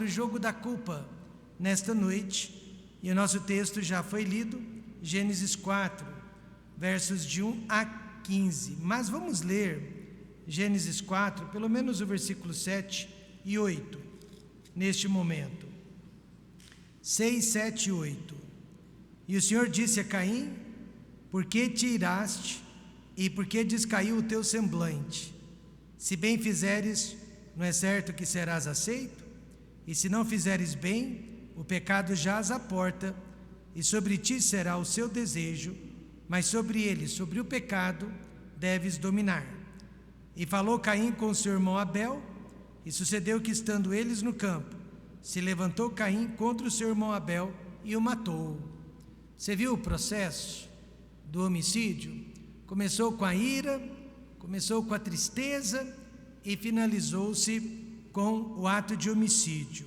o jogo da culpa nesta noite, e o nosso texto já foi lido, Gênesis 4, versos de 1 a 15. Mas vamos ler Gênesis 4, pelo menos o versículo 7 e 8, neste momento. 6, 7 e 8. E o Senhor disse a Caim: por que te iraste e por que descaiu o teu semblante? Se bem fizeres, não é certo que serás aceito? E se não fizeres bem, o pecado jaz à porta, e sobre ti será o seu desejo, mas sobre ele, sobre o pecado, deves dominar. E falou Caim com seu irmão Abel, e sucedeu que, estando eles no campo, se levantou Caim contra o seu irmão Abel e o matou. Você viu o processo do homicídio? Começou com a ira, começou com a tristeza e finalizou-se com o ato de homicídio.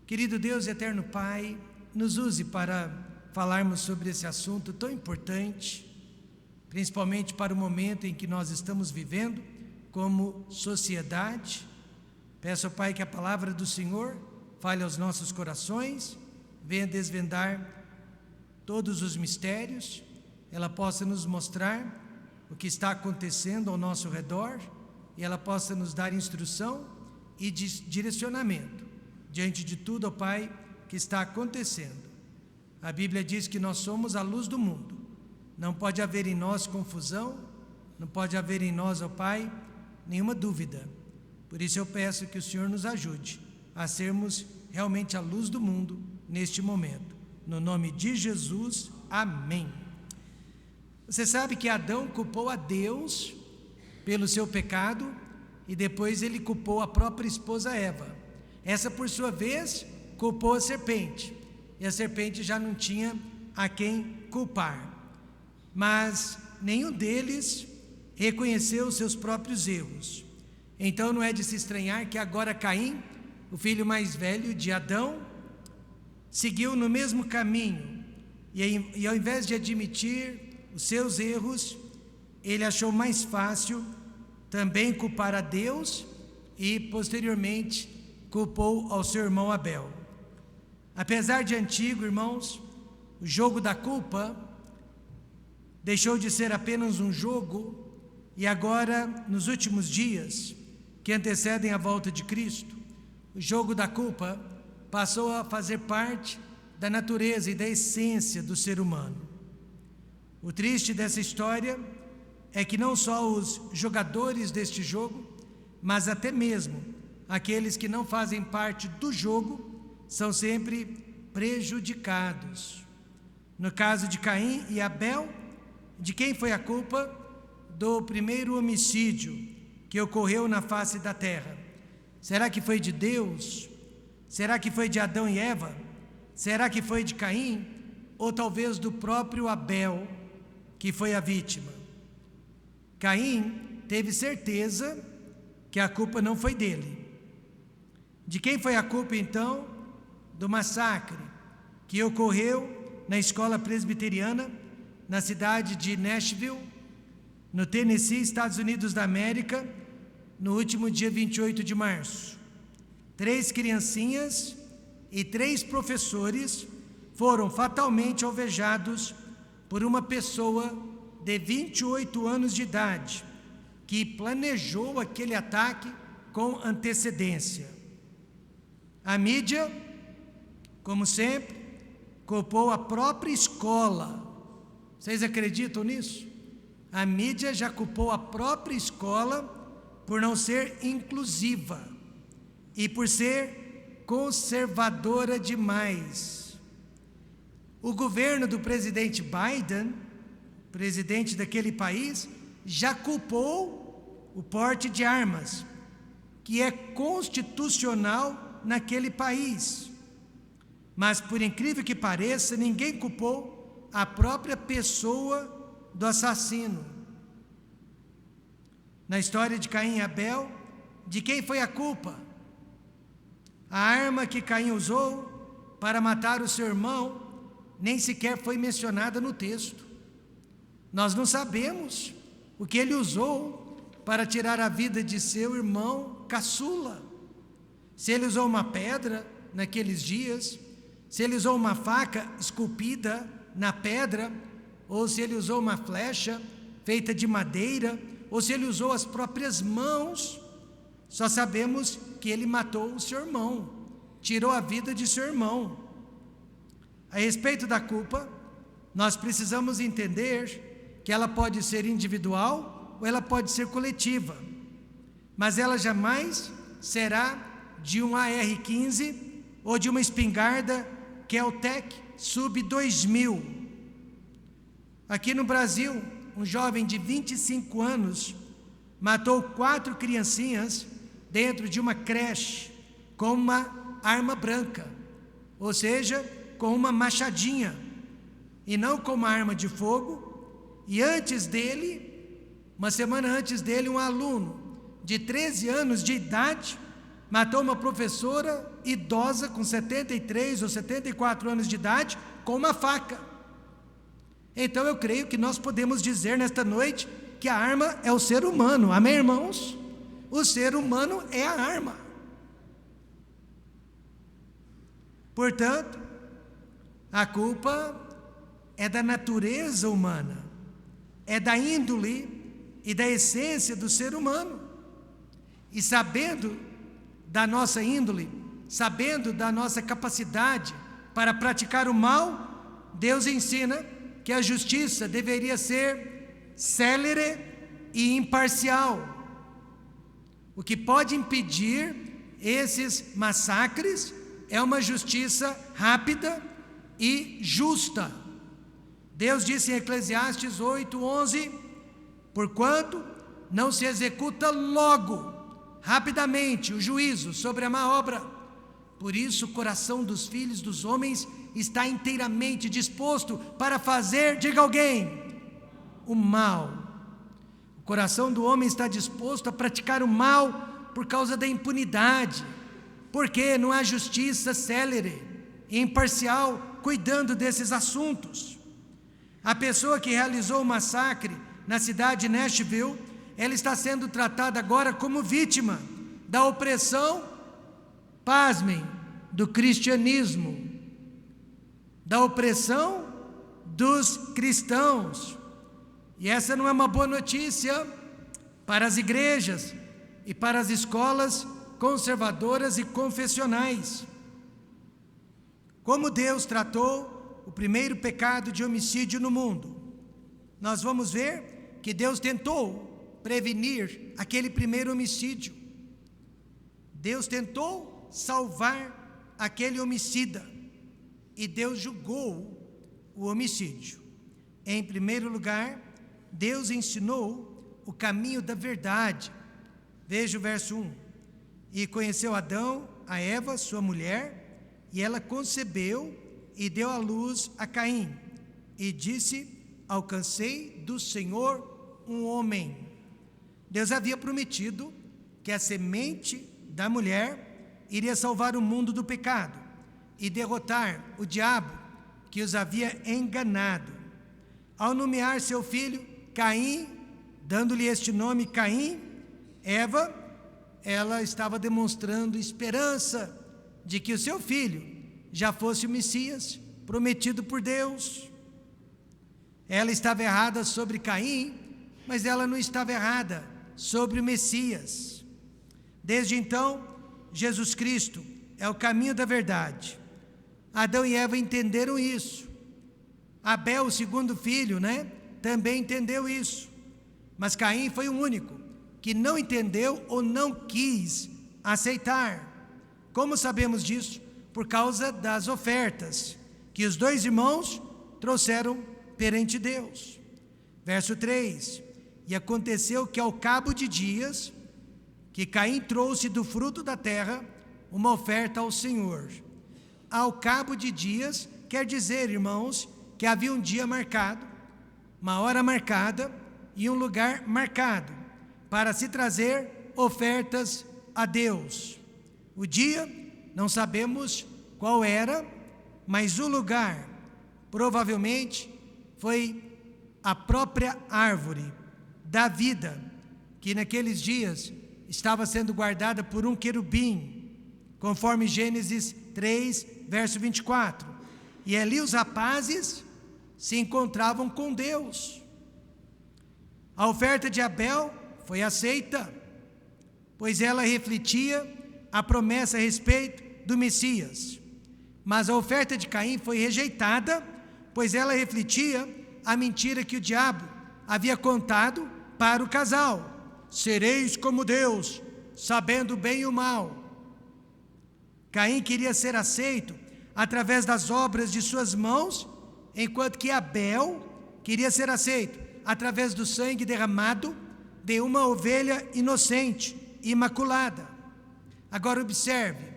Querido Deus e eterno Pai, nos use para falarmos sobre esse assunto tão importante, principalmente para o momento em que nós estamos vivendo como sociedade. Peço ao Pai que a palavra do Senhor fale aos nossos corações, venha desvendar todos os mistérios, ela possa nos mostrar o que está acontecendo ao nosso redor, e ela possa nos dar instrução e direcionamento diante de tudo, ó Pai, que está acontecendo. A Bíblia diz que nós somos a luz do mundo. Não pode haver em nós confusão, não pode haver em nós, ó Pai, nenhuma dúvida. Por isso eu peço que o Senhor nos ajude a sermos realmente a luz do mundo neste momento. No nome de Jesus, amém. Você sabe que Adão culpou a Deus pelo seu pecado e depois ele culpou a própria esposa Eva. Essa, por sua vez, culpou a serpente, e a serpente já não tinha a quem culpar. Mas nenhum deles reconheceu os seus próprios erros. Então não é de se estranhar que agora Caim, o filho mais velho de Adão, seguiu no mesmo caminho, e ao invés de admitir os seus erros, ele achou mais fácil também culpar a Deus e posteriormente culpou ao seu irmão Abel. Apesar de antigo, irmãos, o jogo da culpa deixou de ser apenas um jogo, e agora, nos últimos dias que antecedem a volta de Cristo, o jogo da culpa passou a fazer parte da natureza e da essência do ser humano. O triste dessa história é que não só os jogadores deste jogo, mas até mesmo aqueles que não fazem parte do jogo são sempre prejudicados. No caso de Caim e Abel, de quem foi a culpa? Do primeiro homicídio que ocorreu na face da terra. Será que foi de Deus? Será que foi de Adão e Eva? Será que foi de Caim? Ou talvez do próprio Abel, que foi a vítima? Caim teve certeza que a culpa não foi dele. De quem foi a culpa então? Do massacre que ocorreu na escola presbiteriana, na cidade de Nashville, no Tennessee, Estados Unidos da América, no último dia 28 de março. 3 criancinhas e 3 professores foram fatalmente alvejados por uma pessoa de 28 anos de idade, que planejou aquele ataque com antecedência. A mídia, como sempre, culpou a própria escola. Vocês acreditam nisso? A mídia já culpou a própria escola por não ser inclusiva e por ser conservadora demais. O governo do presidente Biden, presidente daquele país, já culpou o porte de armas, que é constitucional naquele país. Mas, por incrível que pareça, ninguém culpou a própria pessoa do assassino. Na história de Caim e Abel, de quem foi a culpa? A arma que Caim usou para matar o seu irmão nem sequer foi mencionada no texto. Nós não sabemos o que ele usou para tirar a vida de seu irmão caçula. se ele usou uma pedra naqueles dias, se ele usou uma faca esculpida na pedra, ou se ele usou uma flecha feita de madeira, ou se ele usou as próprias mãos. Só sabemos que ele matou o seu irmão, tirou a vida de seu irmão. A respeito da culpa, nós precisamos entender que ela pode ser individual ou ela pode ser coletiva, mas ela jamais será de um AR-15 ou de uma espingarda Kel-Tec Sub 2000. Aqui no Brasil, um jovem de 25 anos matou 4 criancinhas dentro de uma creche com uma arma branca, ou seja, com uma machadinha, e não com uma arma de fogo. E antes dele, uma semana antes dele, um aluno de 13 anos de idade matou uma professora idosa com 73 ou 74 anos de idade com uma faca. Então eu creio que nós podemos dizer nesta noite que a arma é o ser humano. Amém, irmãos? O ser humano é a arma. Portanto, a culpa é da natureza humana, é da índole e da essência do ser humano. E sabendo da nossa índole, sabendo da nossa capacidade para praticar o mal, Deus ensina que a justiça deveria ser célere e imparcial. O que pode impedir esses massacres é uma justiça rápida e justa. Deus disse em Eclesiastes 8:11: porquanto não se executa logo, rapidamente, o juízo sobre a má obra, por isso o coração dos filhos dos homens está inteiramente disposto para fazer, diga alguém, o mal. O coração do homem está disposto a praticar o mal por causa da impunidade, porque não há justiça célere e imparcial cuidando desses assuntos. A pessoa que realizou o massacre na cidade de Nashville, ela está sendo tratada agora como vítima da opressão, pasmem, do cristianismo, da opressão dos cristãos. E essa não é uma boa notícia para as igrejas e para as escolas conservadoras e confessionais. Como Deus tratou o primeiro pecado de homicídio no mundo, nós vamos ver que Deus tentou prevenir aquele primeiro homicídio. Deus tentou salvar aquele homicida e Deus julgou o homicídio. Em primeiro lugar, Deus ensinou o caminho da verdade. Veja o verso 1. E conheceu Adão, a Eva, sua mulher, e ela concebeu e deu à luz a Caim. E disse: alcancei do Senhor um homem. Deus havia prometido que a semente da mulher iria salvar o mundo do pecado e derrotar o diabo que os havia enganado. Ao nomear seu filho Caim, dando-lhe este nome Caim, Eva, ela estava demonstrando esperança de que o seu filho já fosse o Messias prometido por Deus. Ela estava errada sobre Caim, mas ela não estava errada sobre o Messias. Desde então, Jesus Cristo é o caminho da verdade. Adão e Eva entenderam isso. Abel, o segundo filho, também entendeu isso. Mas Caim foi o único que não entendeu ou não quis aceitar. Como sabemos disso? Por causa das ofertas que os dois irmãos trouxeram perante Deus. Verso 3: e aconteceu que ao cabo de dias, que Caim trouxe do fruto da terra uma oferta ao Senhor. Ao cabo de dias, quer dizer, irmãos, que havia um dia marcado, uma hora marcada e um lugar marcado para se trazer ofertas a Deus. O dia, não sabemos qual era, mas o lugar, provavelmente, foi a própria árvore da vida, que naqueles dias estava sendo guardada por um querubim. conforme Gênesis 3, verso 24. E ali os rapazes se encontravam com Deus. A oferta de Abel foi aceita, pois ela refletia a promessa a respeito do Messias. Mas a oferta de Caim foi rejeitada, pois ela refletia a mentira que o diabo havia contado para o casal: sereis como Deus, sabendo o bem e o mal. Caim queria ser aceito através das obras de suas mãos, enquanto que Abel queria ser aceito através do sangue derramado de uma ovelha inocente, imaculada. Agora observe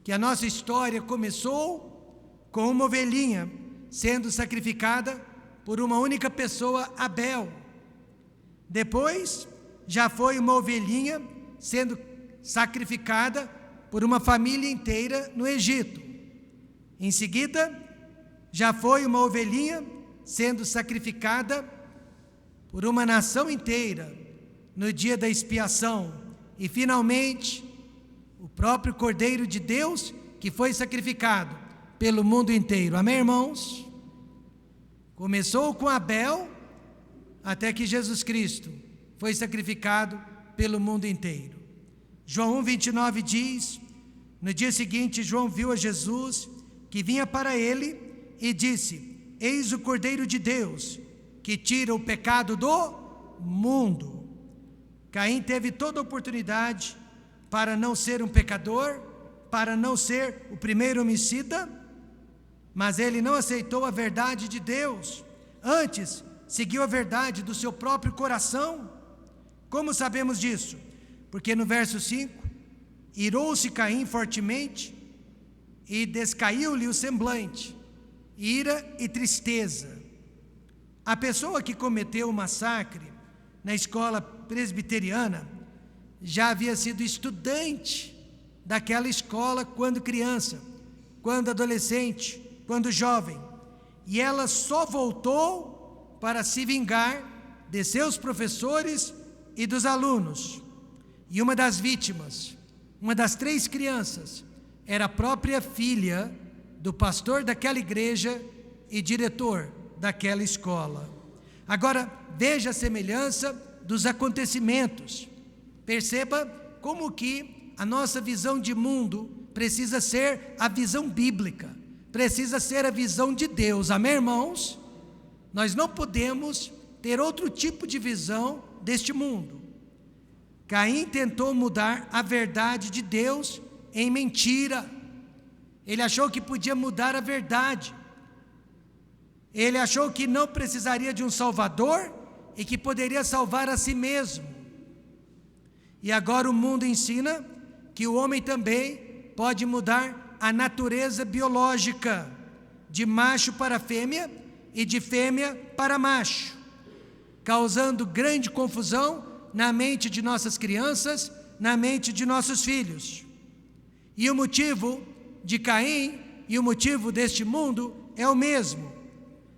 que a nossa história começou com uma ovelhinha sendo sacrificada por uma única pessoa, Abel. Depois já foi uma ovelhinha sendo sacrificada por uma família inteira no Egito. Em seguida, já foi uma ovelhinha sendo sacrificada por uma nação inteira no dia da expiação. E finalmente, o próprio Cordeiro de Deus, que foi sacrificado pelo mundo inteiro. Amém, irmãos? Começou com Abel, até que Jesus Cristo foi sacrificado pelo mundo inteiro. João 1:29 diz: no dia seguinte, João viu a Jesus, que vinha para ele, e disse: eis o Cordeiro de Deus, que tira o pecado do mundo. Caim teve toda a oportunidade para não ser um pecador, para não ser o primeiro homicida, mas ele não aceitou a verdade de Deus. Antes, seguiu a verdade do seu próprio coração. Como sabemos disso? Porque no verso 5, irou-se Caim fortemente e descaiu-lhe o semblante, ira e tristeza. A pessoa que cometeu o massacre na escola presbiteriana já havia sido estudante daquela escola quando criança, quando adolescente, quando jovem, e ela só voltou para se vingar de seus professores e dos alunos. E uma das vítimas, uma das 3 crianças, era a própria filha do pastor daquela igreja e diretor daquela escola. Agora, veja a semelhança dos acontecimentos. Perceba como que a nossa visão de mundo precisa ser a visão bíblica, precisa ser a visão de Deus. Amém, irmãos? Nós não podemos ter outro tipo de visão deste mundo. Caim tentou mudar a verdade de Deus em mentira. Ele achou que podia mudar a verdade. Ele achou que não precisaria de um Salvador e que poderia salvar a si mesmo. E agora o mundo ensina que o homem também pode mudar a natureza biológica, de macho para fêmea e de fêmea para macho, causando grande confusão na mente de nossas crianças, na mente de nossos filhos. E o motivo de Caim e o motivo deste mundo é o mesmo.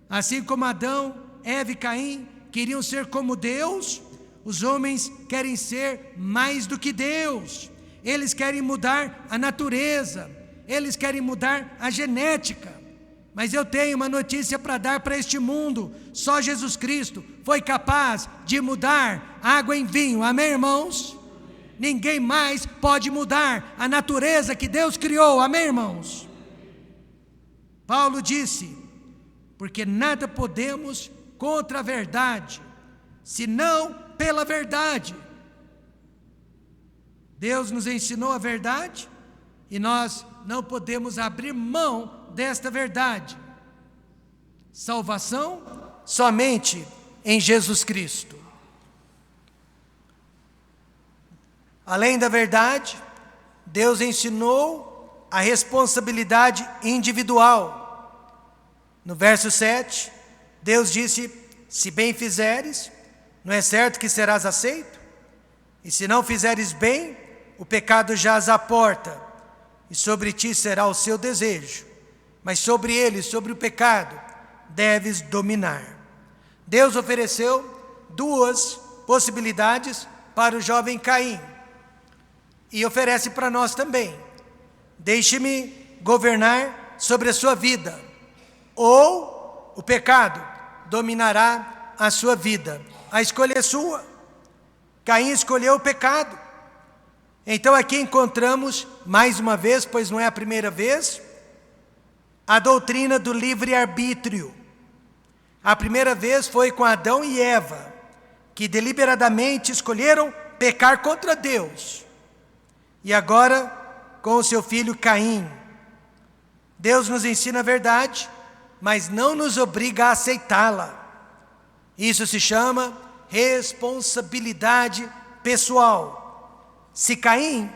Assim como Adão, Eva e Caim queriam ser como Deus, os homens querem ser mais do que Deus. Eles querem mudar a natureza, eles querem mudar a genética. Mas eu tenho uma notícia para dar para este mundo: só Jesus Cristo foi capaz de mudar água em vinho. Amém, irmãos? Ninguém mais pode mudar a natureza que Deus criou. Amém, irmãos? Paulo disse: porque nada podemos contra a verdade, senão pela verdade. Deus nos ensinou a verdade e nós não podemos abrir mão desta verdade. Salvação somente em Jesus Cristo. Além da verdade, Deus ensinou a responsabilidade individual. No verso 7, Deus disse: se bem fizeres, não é certo que serás aceito? E se não fizeres bem, o pecado jaz à porta, e sobre ti será o seu desejo, mas sobre ele, sobre o pecado, deves dominar. Deus ofereceu 2 possibilidades para o jovem Caim, e oferece para nós também. deixe-me governar sobre a sua vida, ou o pecado dominará a sua vida. A escolha é sua. Caim escolheu o pecado. Então aqui encontramos, mais uma vez, pois não é a primeira vez, a doutrina do livre-arbítrio. A primeira vez foi com Adão e Eva, que deliberadamente escolheram pecar contra Deus. E agora, com o seu filho Caim. Deus nos ensina a verdade, mas não nos obriga a aceitá-la. Isso se chama responsabilidade pessoal. Se Caim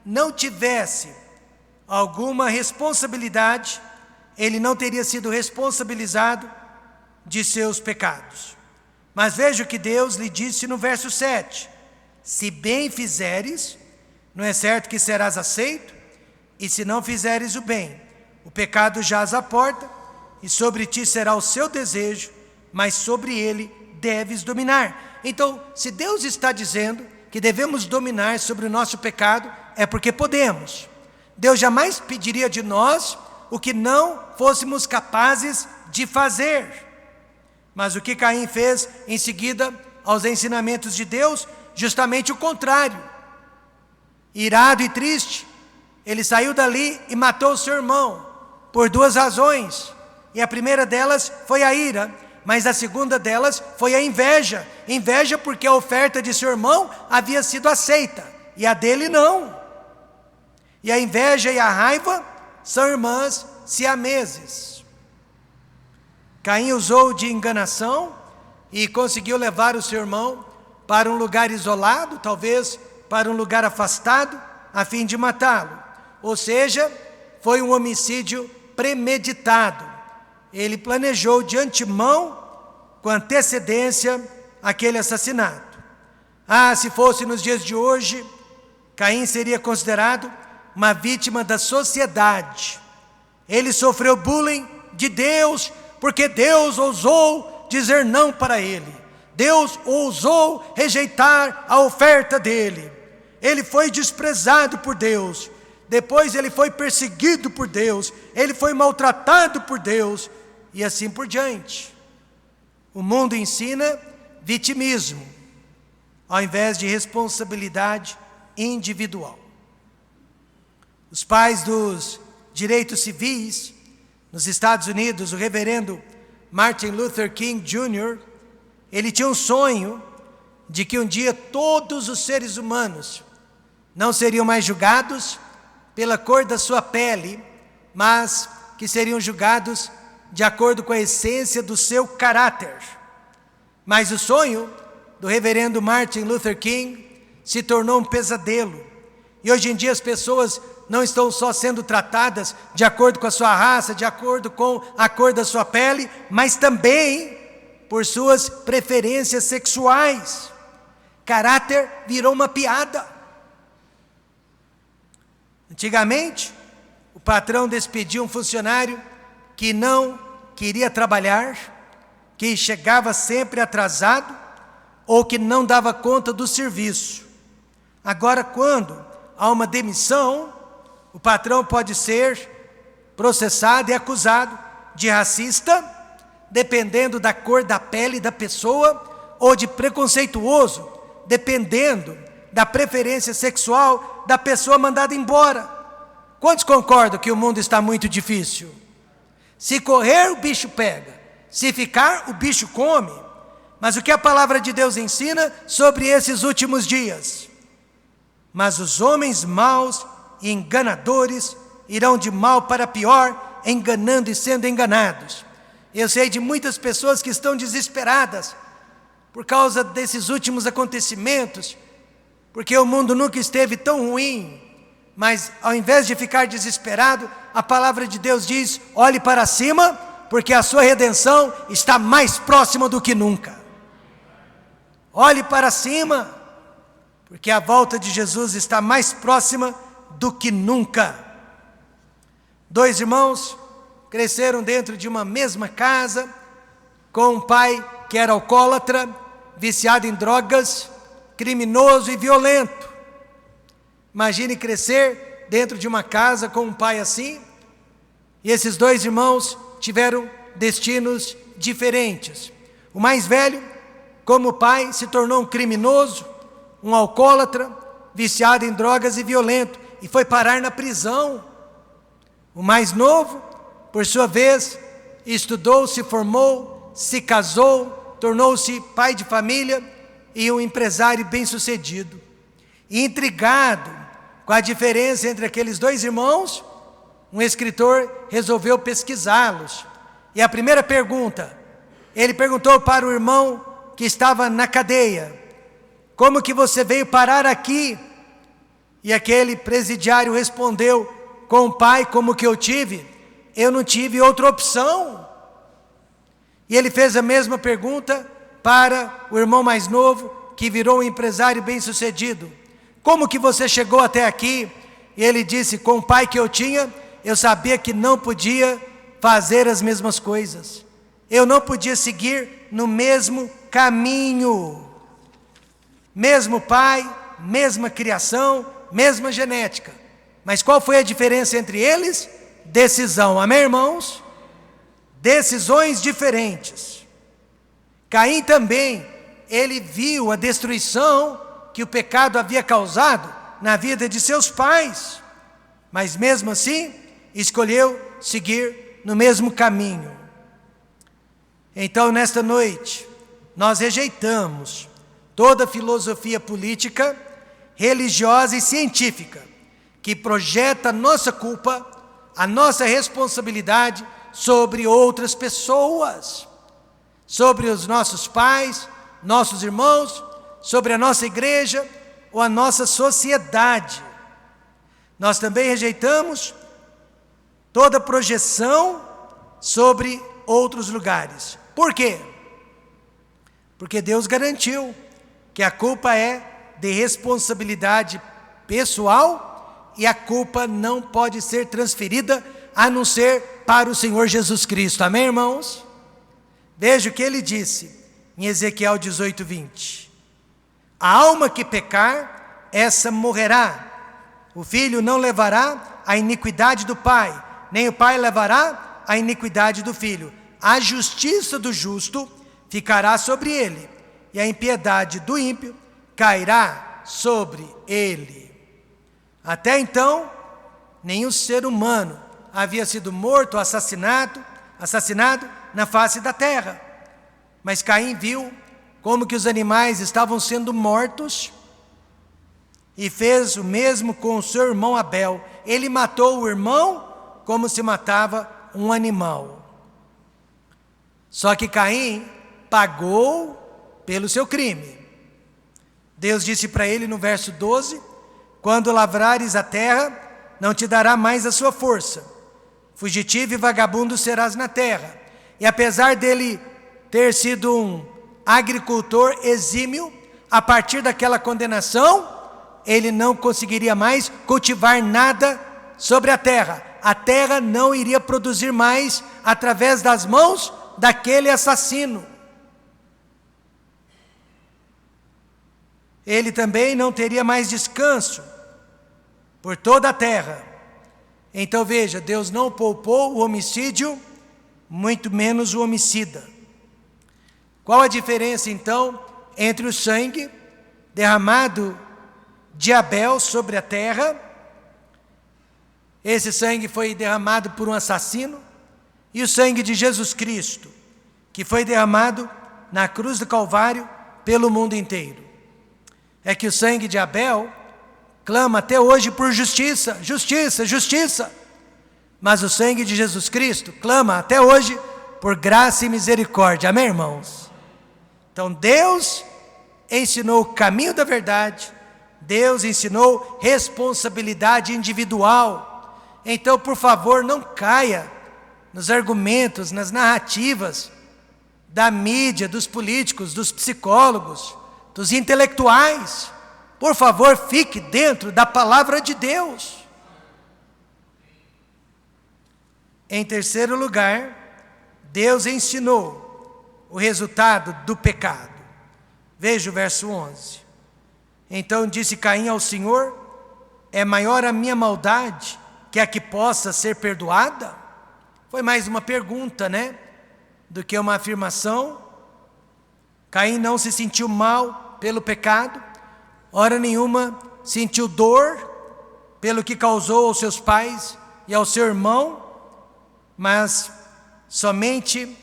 não tivesse alguma responsabilidade, ele não teria sido responsabilizado de seus pecados. Mas veja o que Deus lhe disse no verso 7. Se bem fizeres, não é certo que serás aceito, e se não fizeres o bem, o pecado jaz à porta, e sobre ti será o seu desejo, mas sobre ele deves dominar. Então, se Deus está dizendo que devemos dominar sobre o nosso pecado, é porque podemos. Deus jamais pediria de nós o que não fôssemos capazes de fazer. Mas o que Caim fez em seguida aos ensinamentos de Deus? Justamente o contrário. Irado e triste, ele saiu dali e matou o seu irmão, por duas razões. E a primeira delas foi a ira, mas a segunda delas foi a inveja. Inveja porque a oferta de seu irmão havia sido aceita, e a dele não. E a inveja e a raiva são irmãs siameses. Caim usou de enganação e conseguiu levar o seu irmão para um lugar isolado, talvez para um lugar afastado, a fim de matá-lo. Ou seja, foi um homicídio premeditado. Ele planejou de antemão, com antecedência, aquele assassinato. Se fosse nos dias de hoje, Caim seria considerado uma vítima da sociedade. Ele sofreu bullying de Deus, porque Deus ousou dizer não para ele. Deus ousou rejeitar a oferta dele. Ele foi desprezado por Deus. Depois ele foi perseguido por Deus. Ele foi maltratado por Deus. E assim por diante. O mundo ensina vitimismo, ao invés de responsabilidade individual. Os pais dos direitos civis nos Estados Unidos, o reverendo Martin Luther King Jr., ele tinha um sonho de que um dia todos os seres humanos não seriam mais julgados pela cor da sua pele, mas que seriam julgados de acordo com a essência do seu caráter. Mas o sonho do reverendo Martin Luther King se tornou um pesadelo. E hoje em dia as pessoas não estão só sendo tratadas de acordo com a sua raça, de acordo com a cor da sua pele, mas também por suas preferências sexuais. Caráter virou uma piada. Antigamente, o patrão despedia um funcionário que não queria trabalhar, que chegava sempre atrasado ou que não dava conta do serviço. Agora, quando há uma demissão, o patrão pode ser processado e acusado de racista, dependendo da cor da pele da pessoa, ou de preconceituoso, dependendo da preferência sexual da pessoa mandada embora. Quantos concordam que o mundo está muito difícil? Se correr, o bicho pega. Se ficar, o bicho come. Mas o que a palavra de Deus ensina sobre esses últimos dias? Mas os homens maus e enganadores irão de mal para pior, enganando e sendo enganados. Eu sei de muitas pessoas que estão desesperadas por causa desses últimos acontecimentos, porque o mundo nunca esteve tão ruim. Mas ao invés de ficar desesperado, a palavra de Deus diz: olhe para cima, porque a sua redenção está mais próxima do que nunca. Olhe para cima, porque a volta de Jesus está mais próxima do que nunca. Dois irmãos cresceram dentro de uma mesma casa, com um pai que era alcoólatra, viciado em drogas, criminoso e violento. Imagine crescer dentro de uma casa com um pai assim, e esses dois irmãos tiveram destinos diferentes. O mais velho, como pai, se tornou um criminoso, um alcoólatra, viciado em drogas e violento, e foi parar na prisão. O mais novo, por sua vez, estudou, se formou, se casou, tornou-se pai de família e um empresário bem-sucedido. E intrigado com a diferença entre aqueles dois irmãos, um escritor resolveu pesquisá-los. E a primeira pergunta, ele perguntou para o irmão que estava na cadeia: como que você veio parar aqui? E aquele presidiário respondeu: com o pai como que eu tive, eu não tive outra opção. E ele fez a mesma pergunta para o irmão mais novo, que virou um empresário bem-sucedido: como que você chegou até aqui? E ele disse: com o pai que eu tinha, eu sabia que não podia fazer as mesmas coisas, eu não podia seguir no mesmo caminho. Mesmo pai, mesma criação, mesma genética. Mas qual foi a diferença entre eles? Decisão. Amém, irmãos? Decisões diferentes. Caim também, ele viu a destruição que o pecado havia causado na vida de seus pais, mas mesmo assim, escolheu seguir no mesmo caminho. Então, nesta noite, nós rejeitamos toda filosofia política, religiosa e científica que projeta a nossa culpa, a nossa responsabilidade sobre outras pessoas, sobre os nossos pais, nossos irmãos, sobre a nossa igreja ou a nossa sociedade. Nós também rejeitamos toda projeção sobre outros lugares. Por quê? Porque Deus garantiu que a culpa é de responsabilidade pessoal e a culpa não pode ser transferida a não ser para o Senhor Jesus Cristo. Amém, irmãos? Veja o que ele disse em Ezequiel 18:20. A alma que pecar, essa morrerá. O filho não levará a iniquidade do pai, nem o pai levará a iniquidade do filho. A justiça do justo ficará sobre ele, e a impiedade do ímpio cairá sobre ele. Até então, nenhum ser humano havia sido morto ou assassinado na face da terra. Mas Caim viu como que os animais estavam sendo mortos e fez o mesmo com o seu irmão Abel. Ele matou o irmão como se matava um animal. Só que Caim pagou pelo seu crime. Deus disse para ele no verso 12: quando lavrares a terra, não te dará mais a sua força. Fugitivo e vagabundo serás na terra. E apesar dele ter sido um agricultor exímio, a partir daquela condenação, ele não conseguiria mais cultivar nada sobre a terra. A terra não iria produzir mais através das mãos daquele assassino. Ele também não teria mais descanso por toda a terra. Então veja, Deus não poupou o homicídio, muito menos o homicida. Qual a diferença então entre o sangue derramado de Abel sobre a terra? Esse sangue foi derramado por um assassino, e o sangue de Jesus Cristo, que foi derramado na cruz do Calvário pelo mundo inteiro. É que o sangue de Abel clama até hoje por justiça, justiça, justiça. Mas o sangue de Jesus Cristo clama até hoje por graça e misericórdia. Amém, irmãos? Então Deus ensinou o caminho da verdade, Deus ensinou responsabilidade individual. Então, por favor, não caia nos argumentos, nas narrativas da mídia, dos políticos, dos psicólogos, dos intelectuais. Por favor, fique dentro da palavra de Deus. Em terceiro lugar, Deus ensinou o resultado do pecado. Veja o verso 11. Então disse Caim ao Senhor: é maior a minha maldade que a que possa ser perdoada? Foi mais uma pergunta, né? Do que uma afirmação. Caim não se sentiu mal pelo pecado, hora nenhuma sentiu dor pelo que causou aos seus pais e ao seu irmão, mas somente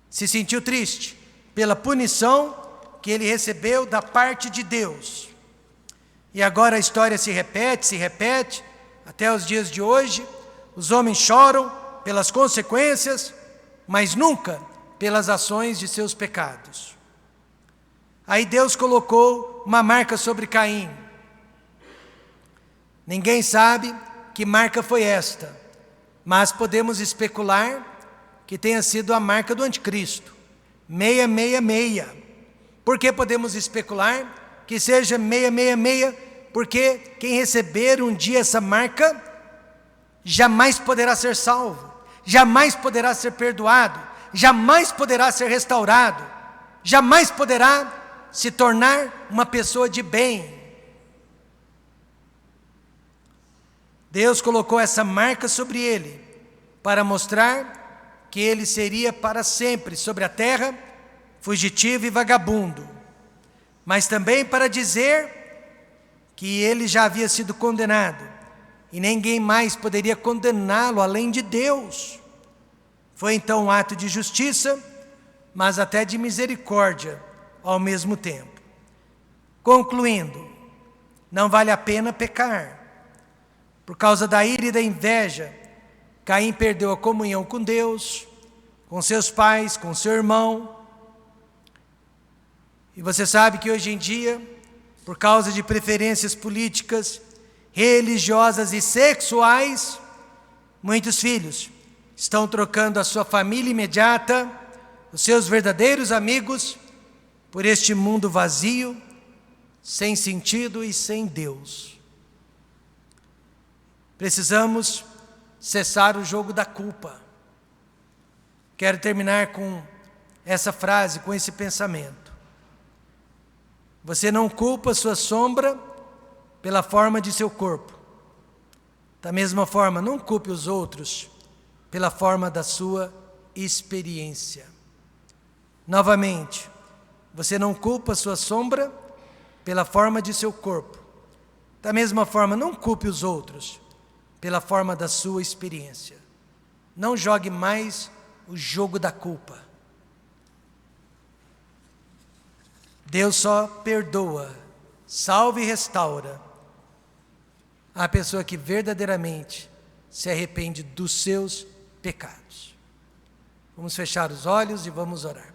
se sentiu triste pela punição que ele recebeu da parte de Deus. E agora a história se repete, até os dias de hoje. Os homens choram pelas consequências, mas nunca pelas ações de seus pecados. Aí Deus colocou uma marca sobre Caim. Ninguém sabe que marca foi esta, mas podemos especular que tenha sido a marca do anticristo, 666. Por que podemos especular que seja 666? Porque quem receber um dia essa marca jamais poderá ser salvo, jamais poderá ser perdoado, jamais poderá ser restaurado, jamais poderá se tornar uma pessoa de bem. Deus colocou essa marca sobre ele para mostrar que ele seria para sempre sobre a terra fugitivo e vagabundo, mas também para dizer que ele já havia sido condenado e ninguém mais poderia condená-lo além de Deus. Foi então um ato de justiça, mas até de misericórdia ao mesmo tempo. Concluindo, não vale a pena pecar. Por causa da ira e da inveja, Caim perdeu a comunhão com Deus, com seus pais, com seu irmão. E você sabe que hoje em dia, por causa de preferências políticas, religiosas e sexuais, muitos filhos estão trocando a sua família imediata, os seus verdadeiros amigos, por este mundo vazio, sem sentido e sem Deus. Precisamos cessar o jogo da culpa. Quero terminar com essa frase, com esse pensamento. Você não culpa sua sombra pela forma de seu corpo. Da mesma forma, não culpe os outros pela forma da sua experiência. Novamente, você não culpa sua sombra pela forma de seu corpo. Da mesma forma, não culpe os outros pela forma da sua experiência. Não jogue mais o jogo da culpa. Deus só perdoa, salva e restaura a pessoa que verdadeiramente se arrepende dos seus pecados. Vamos fechar os olhos e vamos orar.